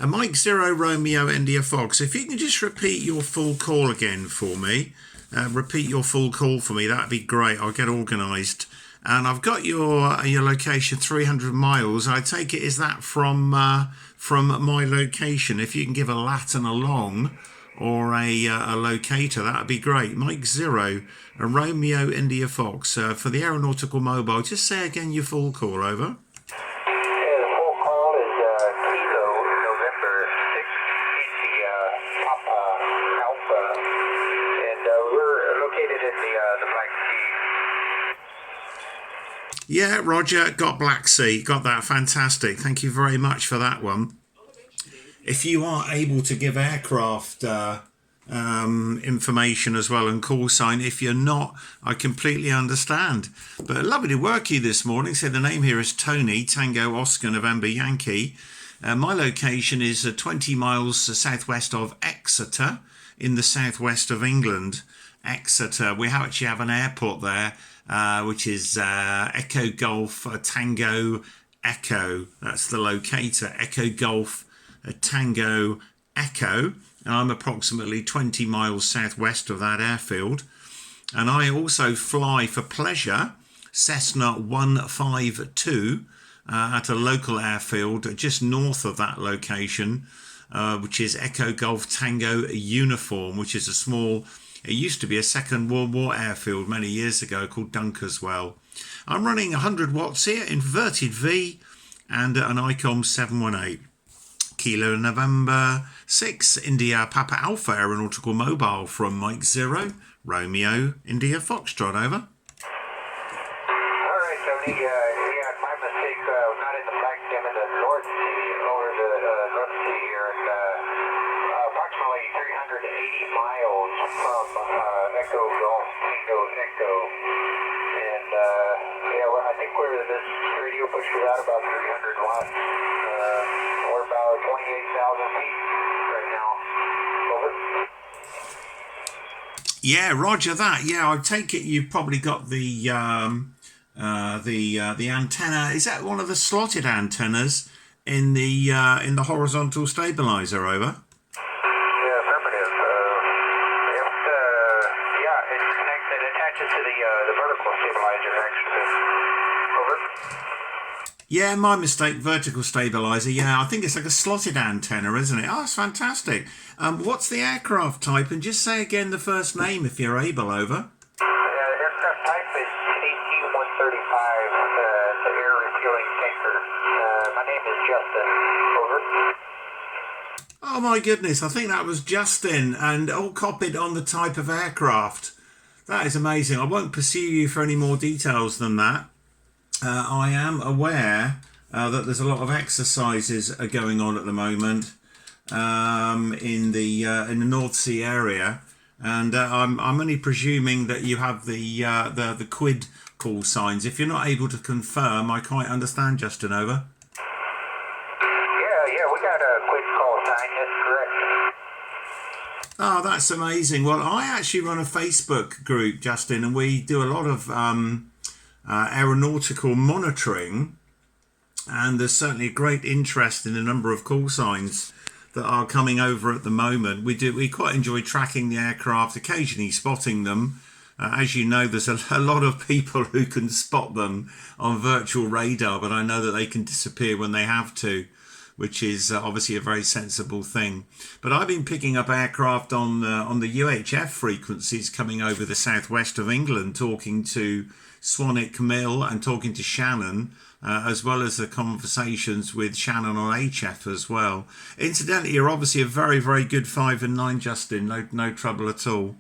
Mike Zero Romeo India Fox. If you can just repeat your full call again for me, that'd be great. I'll get organised. And I've got your location 300 miles. I take it, is that from my location? If you can give a lat and a long or a locator, that'd be great. Mike Zero Romeo India Fox for the Aeronautical Mobile. Just say again your full call, over. Yeah, Roger, got Black Sea, got that, fantastic. Thank you very much for that one. If you are able to give aircraft information as well and call sign, if you're not, I completely understand. But lovely to work you this morning. So the name here is Tony, Tango Oscar November Yankee. My location is 20 miles southwest of Exeter in the southwest of England. Exeter, we actually have an airport there, which is Echo Golf Tango Echo. That's the locator, Echo Golf Tango Echo. And I'm approximately 20 miles southwest of that airfield. And I also fly for pleasure Cessna 152 at a local airfield just north of that location, which is Echo Golf Tango Uniform, which is a small... It used to be a Second World War airfield many years ago called Dunkerswell. I'm running 100 watts here, inverted V, and an icom 718. Kilo November 6, India Papa Alpha Aeronautical Mobile from Mike Zero, Romeo India Foxtrot, over. Alright, Tony, my mistake, not in the flight sim in the North Sea, over the North Sea here, and approximately 380 miles from Echo Golf Tango Echo, and I think this radio pushes out about 300 watts, we're about 28,000 feet right now, over. Yeah, Roger that. Yeah, I take it you've probably got the antenna. Is that one of the slotted antennas in the horizontal stabilizer, over? Yeah, my mistake, vertical stabilizer. Yeah, I think it's like a slotted antenna, isn't it? Oh, it's fantastic. What's the aircraft type? And just say again the first name if you're able, over. Aircraft type is KC135, the air refueling tanker. My name is Justin, over. Oh my goodness, I think that was Justin, and all copied on the type of aircraft. That is amazing. I won't pursue you for any more details than that. I am aware that there's a lot of exercises going on at the moment in the North Sea area, and I'm only presuming that you have the QID call signs. If you're not able to confirm, I quite understand, Justin, over. Yeah, we got a QID call sign. That's correct. Oh, that's amazing. Well, I actually run a Facebook group, Justin, and we do a lot of aeronautical monitoring, and there's certainly a great interest in a number of call signs that are coming over at the moment. We quite enjoy tracking the aircraft, occasionally spotting them. As you know, there's a lot of people who can spot them on virtual radar, but I know that they can disappear when they have to, which is obviously a very sensible thing. But I've been picking up aircraft on the UHF frequencies coming over the southwest of England, talking to Swanwick Mill and talking to Shannon, as well as the conversations with Shannon on HF as well. Incidentally, you're obviously a very, very good 5 and 9, Justin. No trouble at all.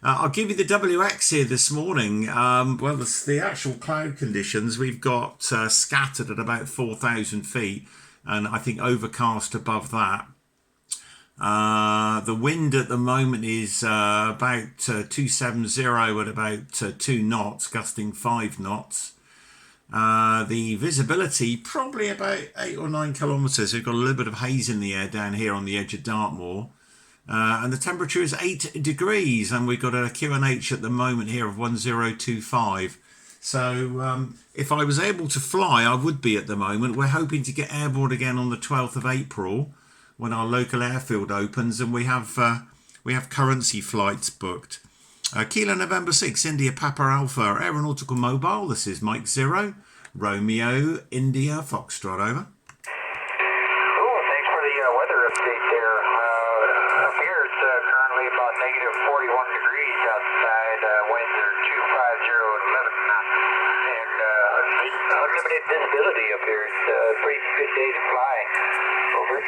I'll give you the WX here this morning. Well, the actual cloud conditions, we've got scattered at about 4,000 feet, and I think overcast above that. The wind at the moment is about 270 at about 2 knots, gusting 5 knots. The visibility probably about 8 or 9 kilometres. We've got a little bit of haze in the air down here on the edge of Dartmoor. And the temperature is 8 degrees, and we've got a QNH at the moment here of 1025. So if I was able to fly, I would be at the moment. We're hoping to get airborne again on the 12th of April. when our local airfield opens, and we have currency flights booked. Kilo November 6, India Papa Alpha, Aeronautical Mobile. This is Mike 0, Romeo, India, Foxtrot, over. Cool, thanks for the weather update there. Up here it's currently about negative 41 degrees outside. Winds are 250 11 knots. And unlimited visibility up here. It's a pretty good day to fly. Over.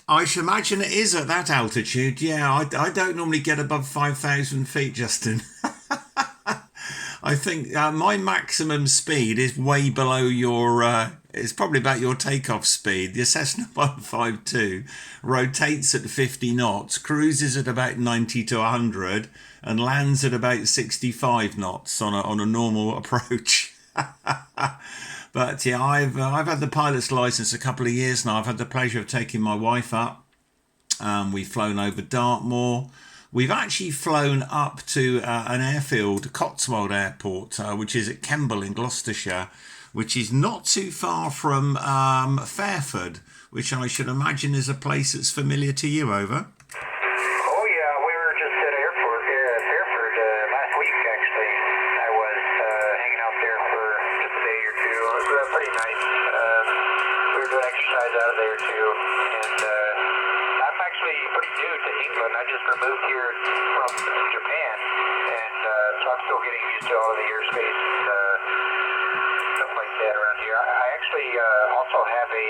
I should imagine it is at that altitude. Yeah, I don't normally get above 5,000 feet, Justin. I think my maximum speed is way below your, it's probably about your takeoff speed. The Cessna 152 rotates at 50 knots, cruises at about 90 to 100, and lands at about 65 knots on a normal approach. But yeah, I've had the pilot's license a couple of years now. I've had the pleasure of taking my wife up. We've flown over Dartmoor. We've actually flown up to an airfield, Cotswold Airport, which is at Kemble in Gloucestershire, which is not too far from Fairford, which I should imagine is a place that's familiar to you, over. Oh yeah, we were just at Fairford last week actually. I was hanging out there for just a day or two. It was pretty nice. We were doing exercise out of there too, and I'm actually pretty new to England. I just removed here from Japan, and so I'm still getting used to all of the airspace and stuff like that around here. I actually also have a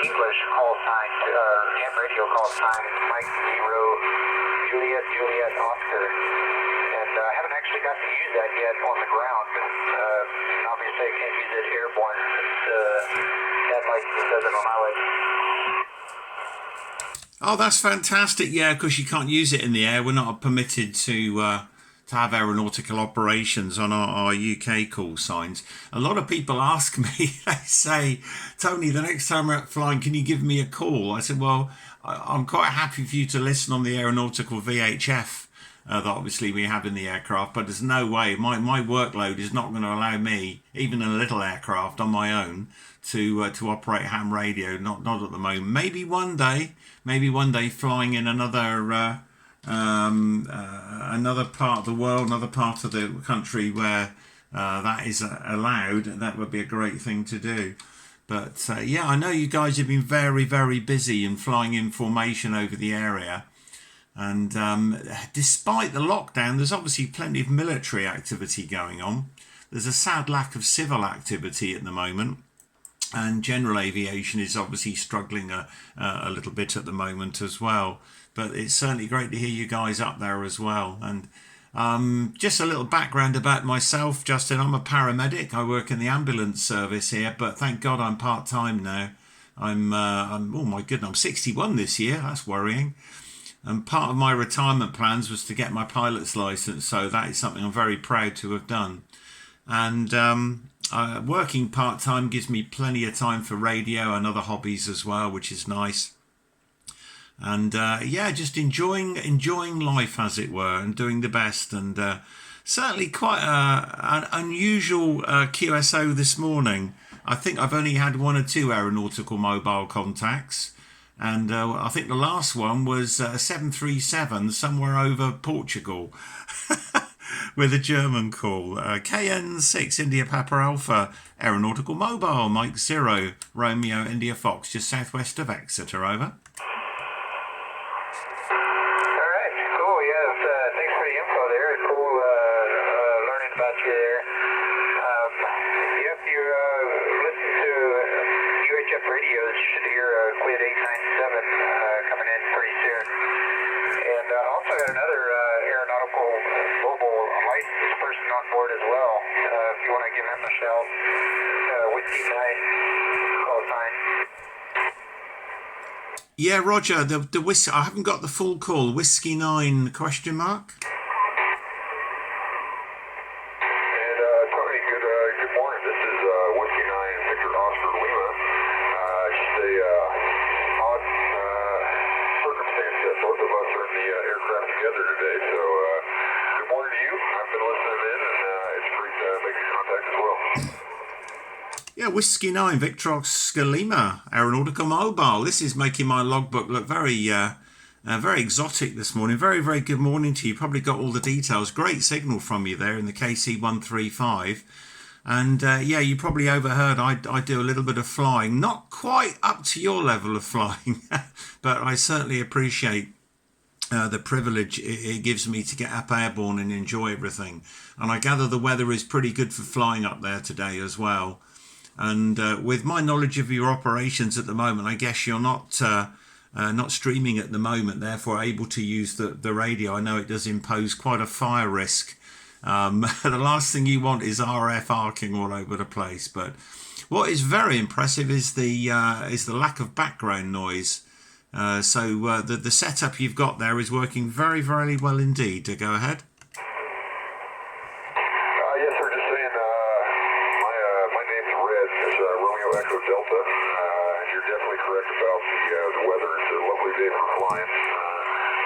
English call sign, ham radio call sign. It's Mike 0 Juliet Oscar, and I haven't actually got to use that yet on the ground. And obviously I can't use it airborne since that license doesn't allow it. Oh, that's fantastic. Yeah, because you can't use it in the air. We're not permitted to have aeronautical operations on our UK call signs. A lot of people ask me, they say, Tony, the next time we're out flying, can you give me a call? I said, well, I'm quite happy for you to listen on the aeronautical VHF that obviously we have in the aircraft, but there's no way. My workload is not going to allow me, even in a little aircraft on my own, to operate ham radio. Not at the moment. Maybe one day flying in another part of the world, another part of the country where that is allowed, that would be a great thing to do. But yeah, I know you guys have been very, very busy in flying in formation over the area. And despite the lockdown, there's obviously plenty of military activity going on. There's a sad lack of civil activity at the moment. And general aviation is obviously struggling a little bit at the moment as well. But it's certainly great to hear you guys up there as well. And just a little background about myself, Justin. I'm a paramedic. I work in the ambulance service here, but thank God I'm part-time now. I'm oh my goodness, I'm 61 this year. That's worrying. And part of my retirement plans was to get my pilot's license. So that is something I'm very proud to have done. And working part-time gives me plenty of time for radio and other hobbies as well, which is nice. And yeah, just enjoying life, as it were, and doing the best. And certainly quite an unusual QSO this morning. I think I've only had one or two aeronautical mobile contacts. And I think the last one was a 737 somewhere over Portugal with a German call. KN6 India Papa Alpha, Aeronautical Mobile, Mike 0, Romeo India Fox, just southwest of Exeter, over. Radios, you should hear QID 897 coming in pretty soon. And also got another Aeronautical Mobile licensed person on board as well. If you want to give him a shout, Whiskey 9 call sign. Yeah, Roger. The whiskey. I haven't got the full call. Whiskey 9 question mark. Whiskey 9, Victor Oscar Lima, Aeronautical Mobile. This is making my logbook look very exotic this morning. Very, very good morning to you. Probably got all the details. Great signal from you there in the KC135. And yeah, you probably overheard I do a little bit of flying. Not quite up to your level of flying, but I certainly appreciate the privilege it gives me to get up airborne and enjoy everything. And I gather the weather is pretty good for flying up there today as well. And with my knowledge of your operations at the moment, I guess you're not streaming at the moment, therefore able to use the radio. I know it does impose quite a fire risk. The last thing you want is RF arcing all over the place. But what is very impressive is the lack of background noise. So the setup you've got there is working very, very well indeed. Go ahead. Yes, sir. Just saying, my name's Red. It's Romeo Echo Delta. You're definitely correct about the weather. It's a lovely day for flying.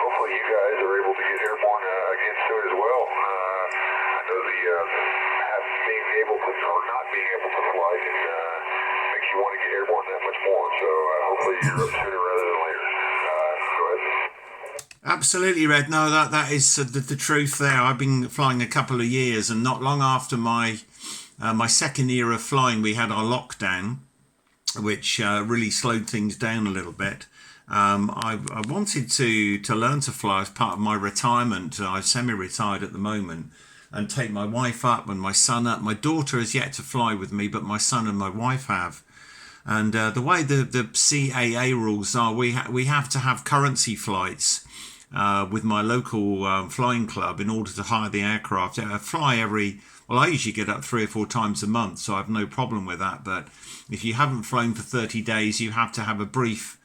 Hopefully, you guys are able to get airborne again soon as well. I know being able to or not being able to fly makes you want to get airborne that much more. So hopefully, you're up sooner rather than later. Go ahead. Absolutely, Red. No, that is the truth there. I've been flying a couple of years, and not long after my second year of flying, we had our lockdown, which really slowed things down a little bit. I wanted to learn to fly as part of my retirement. I'm semi-retired at the moment, and take my wife up and my son up. My daughter has yet to fly with me, but my son and my wife have. And the way the CAA rules are, we have to have currency flights with my local flying club in order to hire the aircraft. I fly I usually get up 3 or 4 times a month, so I have no problem with that. But if you haven't flown for 30 days, you have to have a brief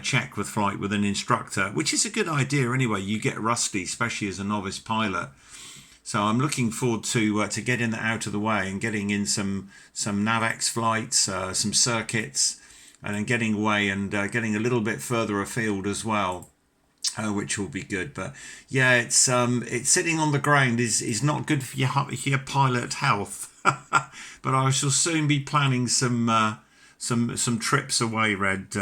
check with flight with an instructor, which is a good idea anyway. You get rusty, especially as a novice pilot. So I'm looking forward to getting that out of the way and getting in some NavX flights, some circuits, and then getting away and getting a little bit further afield as well, which will be good. But yeah, it's sitting on the ground is not good for your pilot health. But I shall soon be planning some trips away, Red.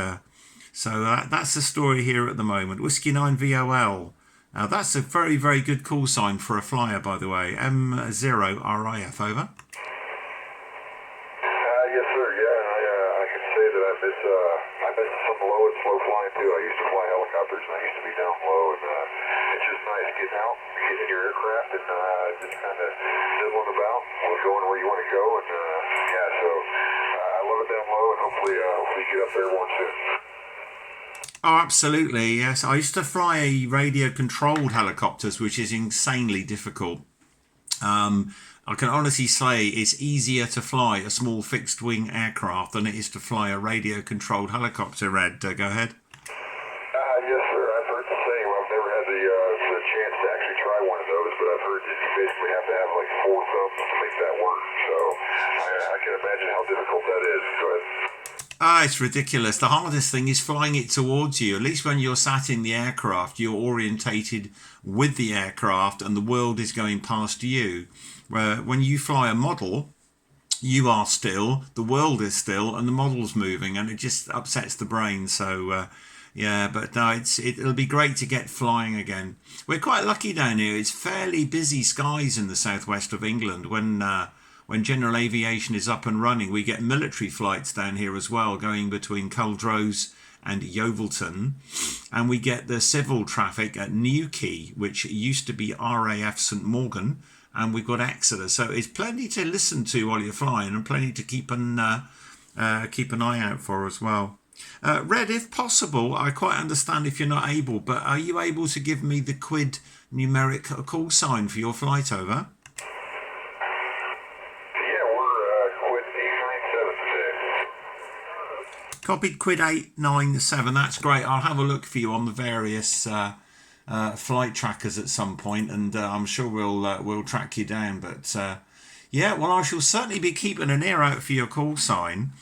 So that's the story here at the moment. Whiskey 9 VOL. That's a very, very good call sign for a flyer, by the way. M0RIF, over. Yes, sir. Yeah, I can say that I miss some low and slow flying too. I used to fly helicopters and I used to be down low, and it's just nice getting out, getting in your aircraft, and just kind of diddling about, going where you want to go, and yeah. So I love it down low, and hopefully you get up there one soon. Oh, absolutely, yes. I used to fly radio-controlled helicopters, which is insanely difficult. I can honestly say it's easier to fly a small fixed-wing aircraft than it is to fly a radio-controlled helicopter, Red. Go ahead. Yes, sir. I've heard the same. I've never had the chance to actually try one of those, but I've heard that you basically have to have like 4 thumbs to make that work. So I can imagine how difficult that is. Go ahead. It's ridiculous. The hardest thing is flying it towards you. At least when you're sat in the aircraft, you're orientated with the aircraft and the world is going past you. Where when you fly a model, you are still, the world is still, and the model's moving, and it just upsets the brain. So yeah, but no, it'll be great to get flying again. We're quite lucky down here. It's fairly busy skies in the southwest of England. When general aviation is up and running, we get military flights down here as well, going between Culdrose and Yeovilton. And we get the civil traffic at Newquay, which used to be RAF St Morgan. And we've got Exeter. So it's plenty to listen to while you're flying, and plenty to keep an eye out for as well. Red, if possible, I quite understand if you're not able, but are you able to give me the QID numeric call sign for your flight, over? Copied QID 897. That's great. I'll have a look for you on the various flight trackers at some point, and I'm sure we'll track you down. But yeah, well, I shall certainly be keeping an ear out for your call sign.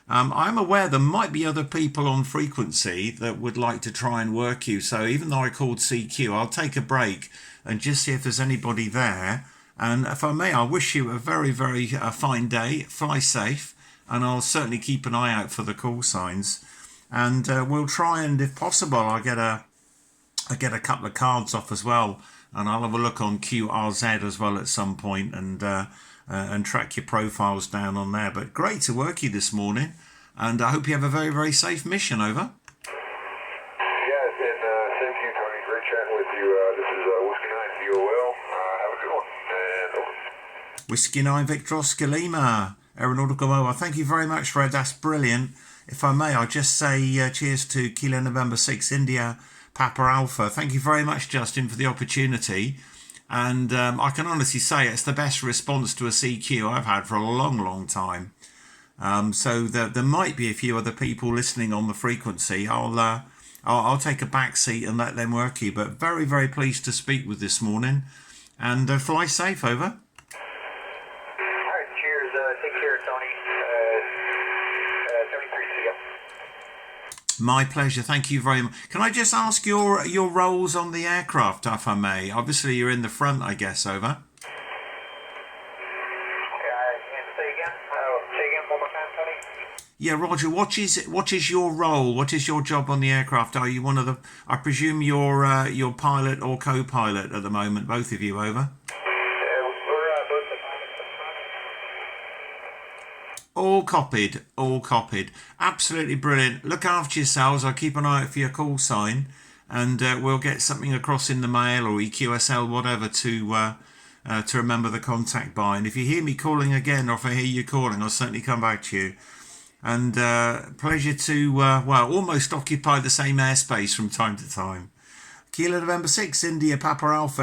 I'm aware there might be other people on frequency that would like to try and work you. So even though I called CQ, I'll take a break and just see if there's anybody there. And if I may, I wish you a very, very fine day. Fly safe. and I'll certainly keep an eye out for the call signs. And we'll try, and if possible, I get a couple of cards off as well, and I'll have a look on QRZ as well at some point, and track your profiles down on there. But great to work you this morning, and I hope you have a very, very safe mission. Over. Yeah, and same to you, Tony. Great chatting with you. This is Whiskey 9 VOL. Have a good one, and over. Whiskey 9 Victor Oscar Lima, Aeronautical Mobile. Thank you very much, Fred. That's brilliant. If I may, I'll just say cheers to Kilo November 6 India Papa Alpha. Thank you very much, Justin, for the opportunity. And I can honestly say it's the best response to a CQ I've had for a long, long time. So there might be a few other people listening on the frequency. I'll take a back seat and let them work you. But very, very pleased to speak with this morning. And fly safe. Over. All right, cheers. Take care, Tony. 73, see ya. My pleasure. Thank you very much. Can I just ask your roles on the aircraft, if I may? Obviously, you're in the front, I guess. Over. And say again one more time, Tony. Yeah, Roger. What is your role? What is your job on the aircraft? Are you one of the? I presume you're pilot or co-pilot at the moment. Both of you. Over. We're both the pilots up front. All copied. Absolutely brilliant. Look after yourselves. I'll keep an eye out for your call sign, and we'll get something across in the mail or EQSL, whatever, to remember the contact by. And if you hear me calling again, or if I hear you calling, I'll certainly come back to you. And pleasure to almost occupy the same airspace from time to time. Kilo November 6 India Papa Alpha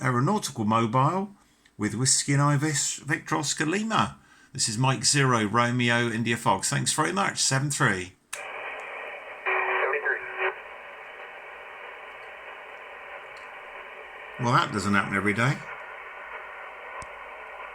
Aeronautical Mobile with Whiskey 9 Victor Oscar Lima. This is Mike 0 Romeo India Fox. Thanks very much. 7-3. 73. Well, that doesn't happen every day.